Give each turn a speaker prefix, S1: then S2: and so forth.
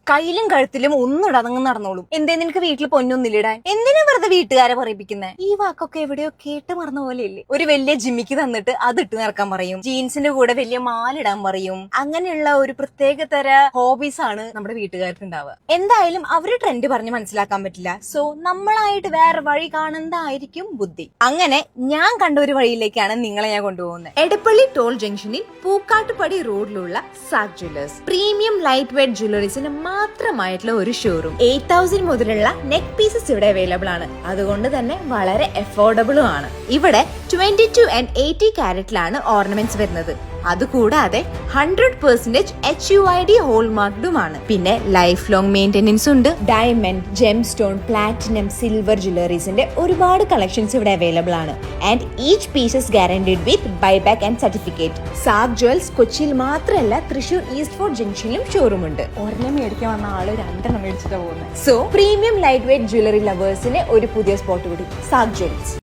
S1: കയ്യിലും കഴുത്തിലും ഒന്നും ഇടതങ്ങ് നടന്നോളും. എന്തേ നിനക്ക് വീട്ടിൽ പൊന്നൊന്നില്ലിടാൻ? എന്തിനാ വെറുതെ വീട്ടുകാരെ പറയിപ്പിക്കുന്നേ? ഈ വാക്കൊക്കെ എവിടെയോ കേട്ട് മറന്ന പോലെയല്ലേ. ഒരു വലിയ ജിമ്മിക്ക് തന്നിട്ട് അത് ഇട്ട് നടക്കാൻ പറയും, ജീൻസിന്റെ കൂടെ വലിയ മാലിടാൻ പറയും. അങ്ങനെയുള്ള ഒരു പ്രത്യേക തര ഹോബീസ് ആണ് നമ്മുടെ വീട്ടുകാർക്ക് ഉണ്ടാവുക. എന്തായാലും അവര് ട്രെൻഡ് പറഞ്ഞ് മനസ്സിലാക്കാൻ പറ്റില്ല. സോ നമ്മളായിട്ട് വേറെ വഴി കാണുന്നതായിരിക്കും ബുദ്ധി. അങ്ങനെ ഞാൻ കണ്ട ഒരു വഴിയിലേക്കാണ് നിങ്ങളെ ഞാൻ കൊണ്ടുപോകുന്നത്. എടപ്പള്ളി ടോൾ ജംഗ്ഷനിൽ പൂക്കാട്ടുപടി റോഡിലുള്ള Saag jewellers premium light weight ജ്വല്ലറീസിന് മാത്രമായിട്ടുള്ള ഒരു ഷോറൂം. 8,000 മുതലുള്ള നെക്ക് പീസസ് ഇവിടെ അവൈലബിൾ ആണ്. അതുകൊണ്ട് തന്നെ വളരെ അഫോർഡബിളും ആണ്. ഇവിടെ 22 and 80 കാരറ്റിലാണ് ഓർണമെന്റ്സ് വരുന്നത്. അതുകൂടാതെ 100% HUID ഹോൾമാർക്ഡുമാണ്. പിന്നെ ലൈഫ് ലോങ് മെയിന്റനൻസ് ഉണ്ട്. Diamond, gem stone, platinum, silver ജ്വല്ലറീസിന്റെ ഒരുപാട് കളക്ഷൻസ് ഇവിടെ അവൈലബിൾ ആണ്. And each pieces guaranteed with buyback and certificate. Saag jewels കൊച്ചിയിൽ മാത്രമല്ല തൃശൂർ ഈസ്റ്റ് ഫോർട്ട് ജംഗ്ഷനിലും ഷോറൂം ഉണ്ട്. ഒരെണ്ണം മേടിക്കാൻ വന്ന ആള് 2 മേടിച്ചിട്ടാണ് പോകുന്നത്. So premium light weight jewellery ലവേഴ്സിന് ഒരു പുതിയ സ്പോട്ട് കൂടി, സാഗ് ജ്വൽസ്.